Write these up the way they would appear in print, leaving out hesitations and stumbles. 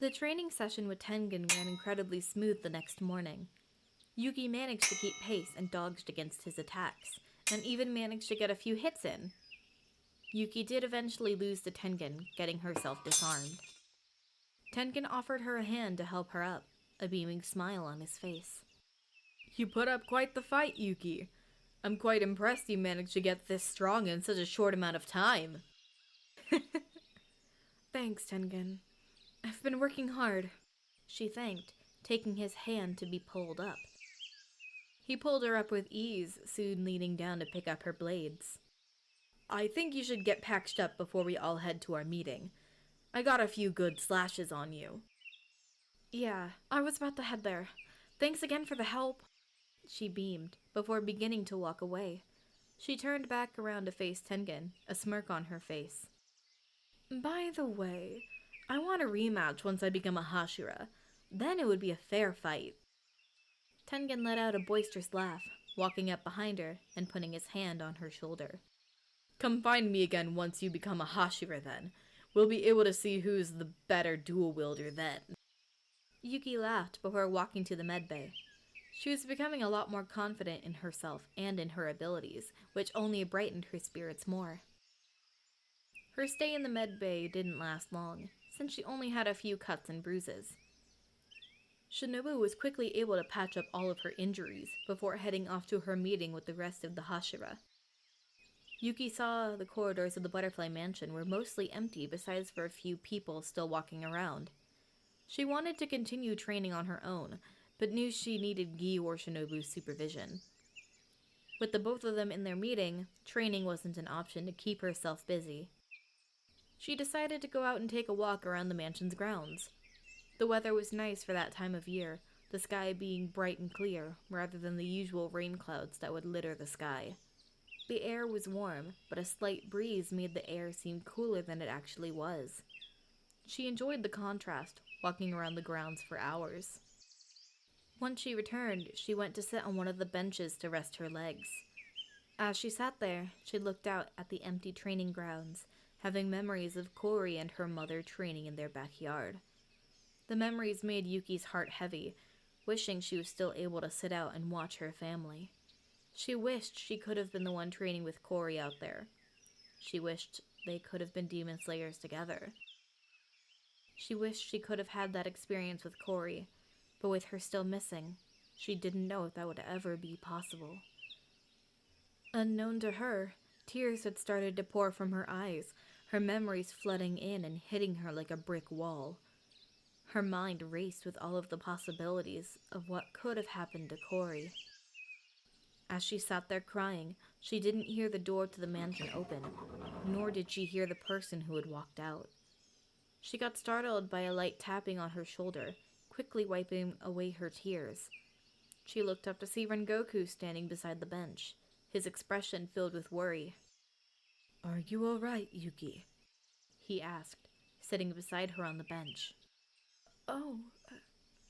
The training session with Tengen ran incredibly smooth the next morning. Yuki managed to keep pace and dodged against his attacks, and even managed to get a few hits in. Yuki did eventually lose to Tengen, getting herself disarmed. Tengen offered her a hand to help her up, a beaming smile on his face. You put up quite the fight, Yuki. I'm quite impressed you managed to get this strong in such a short amount of time. Thanks, Tengen. I've been working hard, she thanked, taking his hand to be pulled up. He pulled her up with ease, soon leaning down to pick up her blades. I think you should get patched up before we all head to our meeting. I got a few good slashes on you. Yeah, I was about to head there. Thanks again for the help. She beamed, before beginning to walk away. She turned back around to face Tengen, a smirk on her face. By the way, I want a rematch once I become a Hashira. Then it would be a fair fight. Tengen let out a boisterous laugh, walking up behind her and putting his hand on her shoulder. Come find me again once you become a Hashira then. We'll be able to see who's the better dual wielder then. Yuki laughed before walking to the medbay. She was becoming a lot more confident in herself and in her abilities, which only brightened her spirits more. Her stay in the medbay didn't last long, since she only had a few cuts and bruises. Shinobu was quickly able to patch up all of her injuries before heading off to her meeting with the rest of the Hashira. Yuki saw the corridors of the Butterfly Mansion were mostly empty besides for a few people still walking around. She wanted to continue training on her own, but knew she needed Gi or Shinobu's supervision. With the both of them in their meeting, training wasn't an option to keep herself busy. She decided to go out and take a walk around the mansion's grounds. The weather was nice for that time of year, the sky being bright and clear, rather than the usual rain clouds that would litter the sky. The air was warm, but a slight breeze made the air seem cooler than it actually was. She enjoyed the contrast, walking around the grounds for hours. Once she returned, she went to sit on one of the benches to rest her legs. As she sat there, she looked out at the empty training grounds, having memories of Kori and her mother training in their backyard. The memories made Yuki's heart heavy, wishing she was still able to sit out and watch her family. She wished she could have been the one training with Kori out there. She wished they could have been demon slayers together. She wished she could have had that experience with Kori, but with her still missing, she didn't know if that would ever be possible. Unknown to her, tears had started to pour from her eyes, her memories flooding in and hitting her like a brick wall. Her mind raced with all of the possibilities of what could have happened to Kori. As she sat there crying, she didn't hear the door to the mansion open, nor did she hear the person who had walked out. She got startled by a light tapping on her shoulder, quickly wiping away her tears. She looked up to see Rengoku standing beside the bench, his expression filled with worry. "Are you all right, Yuki?" he asked, sitting beside her on the bench.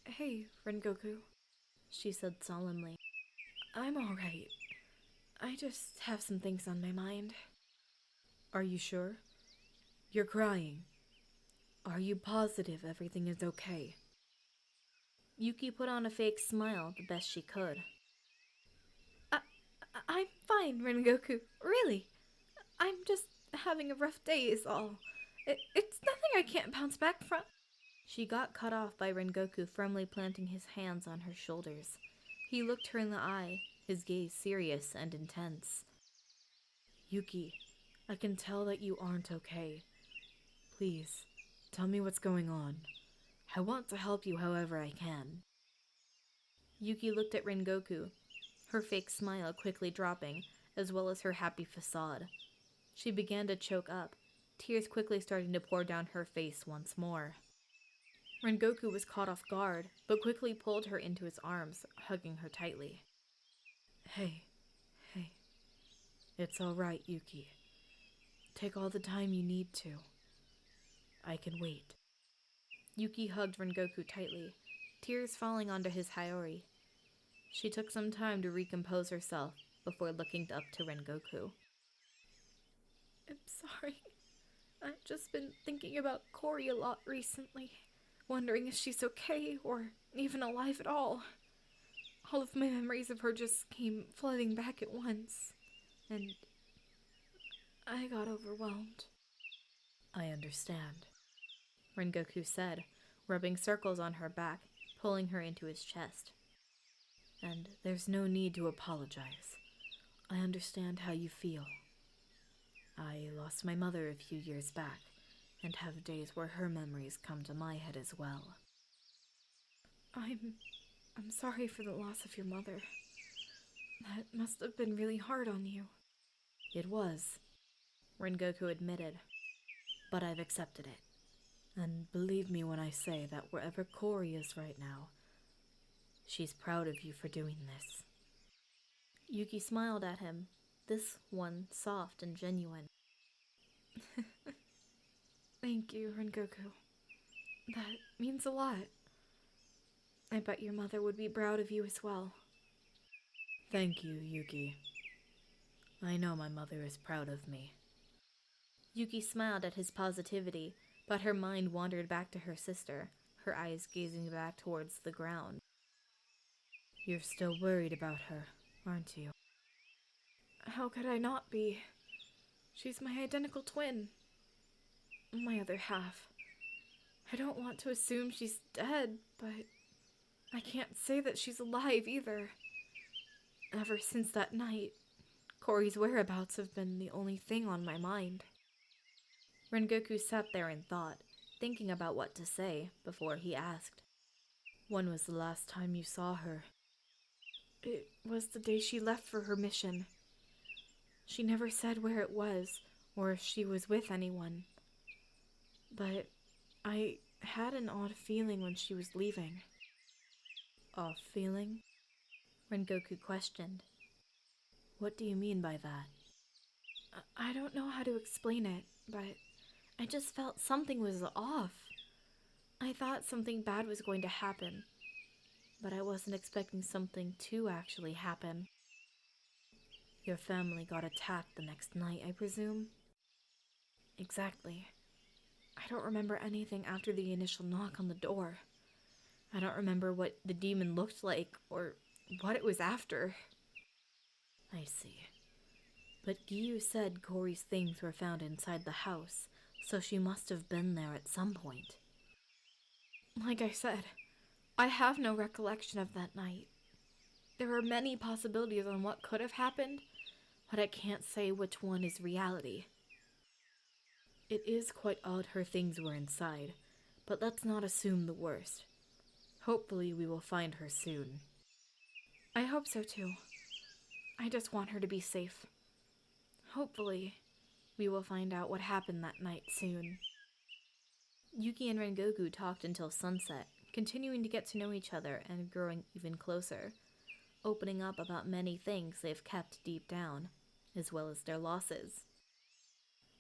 Hey, Rengoku," she said solemnly. "I'm all right. I just have some things on my mind." "Are you sure? You're crying. Are you positive everything is okay?" Yuki put on a fake smile the best she could. I'm fine, Rengoku. Really. I'm just having a rough day is all. It's nothing I can't bounce back from. She got cut off by Rengoku firmly planting his hands on her shoulders. He looked her in the eye, his gaze serious and intense. "Yuki, I can tell that you aren't okay. Please, tell me what's going on. I want to help you however I can." Yuki looked at Rengoku, her fake smile quickly dropping, as well as her happy facade. She began to choke up, tears quickly starting to pour down her face once more. Rengoku was caught off guard, but quickly pulled her into his arms, hugging her tightly. Hey. It's all right, Yuki. Take all the time you need to. I can wait. Yuki hugged Rengoku tightly, tears falling onto his Hiyori. She took some time to recompose herself before looking up to Rengoku. I'm sorry. I've just been thinking about Kori a lot recently. wondering if she's okay or even alive at all. All of my memories of her just came flooding back at once, and I got overwhelmed. I understand, Rengoku said, rubbing circles on her back, pulling her into his chest. And there's no need to apologize. I understand how you feel. I lost my mother a few years back, and have days where her memories come to my head as well. I'm sorry for the loss of your mother. That must have been really hard on you. It was, Rengoku admitted, but I've accepted it. And believe me when I say that wherever Kori is right now, she's proud of you for doing this. Yuki smiled at him, this one soft and genuine. Thank you, Rengoku. That means a lot. I bet your mother would be proud of you as well. Thank you, Yuki. I know my mother is proud of me. Yuki smiled at his positivity, but her mind wandered back to her sister, her eyes gazing back towards the ground. You're still worried about her, aren't you? How could I not be? She's my identical twin. My other half. I don't want to assume she's dead, but I can't say that she's alive either. Ever since that night, Kori's whereabouts have been the only thing on my mind. Rengoku sat there in thought, thinking about what to say, before he asked, When was the last time you saw her? It was the day she left for her mission. She never said where it was, or if she was with anyone. But I had an odd feeling when she was leaving. Off feeling? Rengoku questioned. What do you mean by that? I don't know how to explain it, but I just felt something was off. I thought something bad was going to happen, but I wasn't expecting something to actually happen. Your family got attacked the next night, I presume? Exactly. I don't remember anything after the initial knock on the door. I don't remember what the demon looked like or what it was after. I see. But Giyu said Kori's things were found inside the house, so she must have been there at some point. Like I said, I have no recollection of that night. There are many possibilities on what could have happened, but I can't say which one is reality. It is quite odd her things were inside, but let's not assume the worst. Hopefully we will find her soon. I hope so too. I just want her to be safe. Hopefully, we will find out what happened that night soon. Yuki and Rengoku talked until sunset, continuing to get to know each other and growing even closer, opening up about many things they've kept deep down, as well as their losses.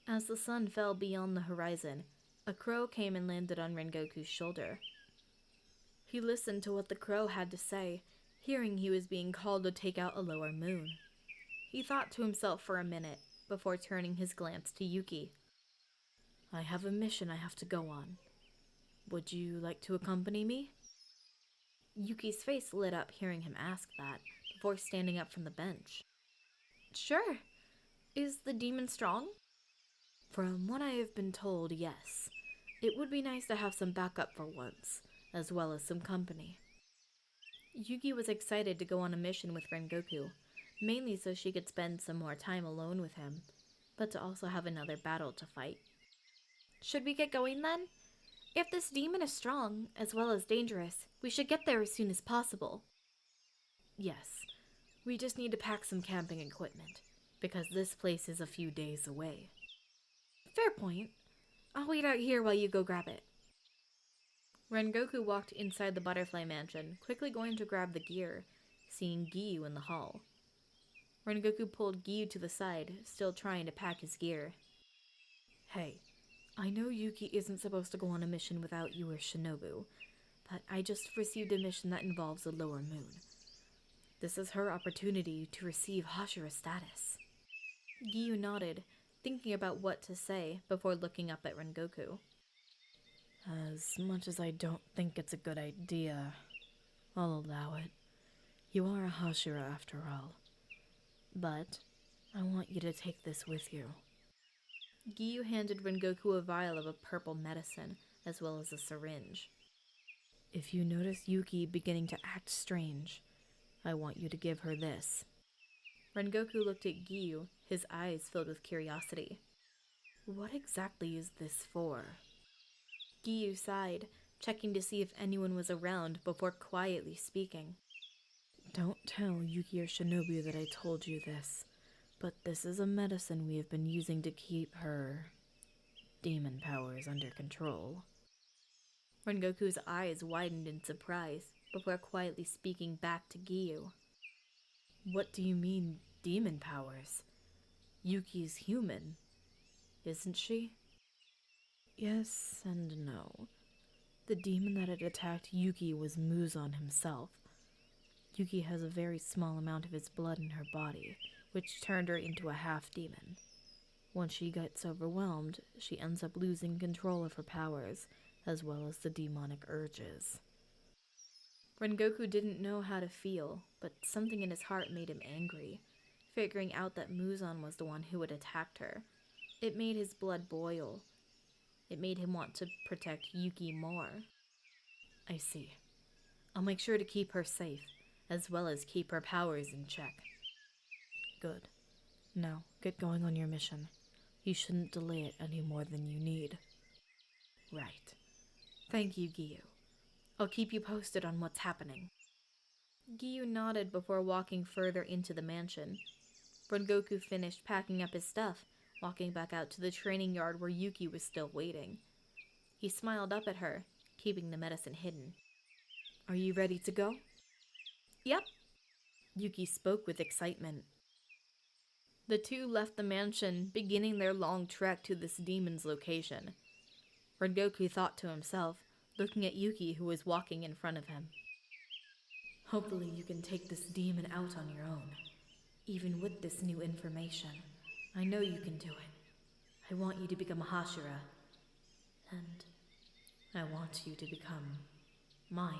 As the sun fell beyond the horizon, a crow came and landed on Rengoku's shoulder. He listened to what the crow had to say, hearing he was being called to take out a lower moon. He thought to himself for a minute, before turning his glance to Yuki. I have a mission I have to go on. Would you like to accompany me? Yuki's face lit up hearing him ask that, before standing up from the bench. Sure. Is the demon strong? From what I have been told, yes. It would be nice to have some backup for once, as well as some company. Yuki was excited to go on a mission with Rengoku, mainly so she could spend some more time alone with him, but to also have another battle to fight. Should we get going then? If this demon is strong, as well as dangerous, we should get there as soon as possible. Yes, we just need to pack some camping equipment, because this place is a few days away. Fair point. I'll wait out here while you go grab it. Rengoku walked inside the butterfly mansion, quickly going to grab the gear, seeing Giyu in the hall. Rengoku pulled Giyu to the side, still trying to pack his gear. Hey, I know Yuki isn't supposed to go on a mission without you or Shinobu, but I just received a mission that involves a lower moon. This is her opportunity to receive Hashira status. Giyu nodded, thinking about what to say before looking up at Rengoku. As much as I don't think it's a good idea, I'll allow it. You are a Hashira after all. But I want you to take this with you. Giyu handed Rengoku a vial of a purple medicine, as well as a syringe. If you notice Yuki beginning to act strange, I want you to give her this. Rengoku looked at Giyu, his eyes filled with curiosity. What exactly is this for? Giyu sighed, checking to see if anyone was around before quietly speaking. Don't tell Yuki or Shinobu that I told you this, but this is a medicine we have been using to keep her demon powers under control. Rengoku's eyes widened in surprise before quietly speaking back to Giyu. What do you mean, demon powers? Yuki's human, isn't she? Yes and no. The demon that had attacked Yuki was Muzan himself. Yuki has a very small amount of his blood in her body, which turned her into a half-demon. Once she gets overwhelmed, she ends up losing control of her powers, as well as the demonic urges. Rengoku didn't know how to feel, but something in his heart made him angry. Figuring out that Muzan was the one who had attacked her, it made his blood boil. It made him want to protect Yuki more. I see. I'll make sure to keep her safe, as well as keep her powers in check. Good. Now, get going on your mission. You shouldn't delay it any more than you need. Right. Thank you, Giyu. I'll keep you posted on what's happening. Giyu nodded before walking further into the mansion. Rengoku finished packing up his stuff, walking back out to the training yard where Yuki was still waiting. He smiled up at her, keeping the medicine hidden. Are you ready to go? Yep. Yuki spoke with excitement. The two left the mansion, beginning their long trek to this demon's location. Rengoku thought to himself, looking at Yuki who was walking in front of him. Hopefully you can take this demon out on your own. Even with this new information, I know you can do it. I want you to become a Hashira. And I want you to become mine.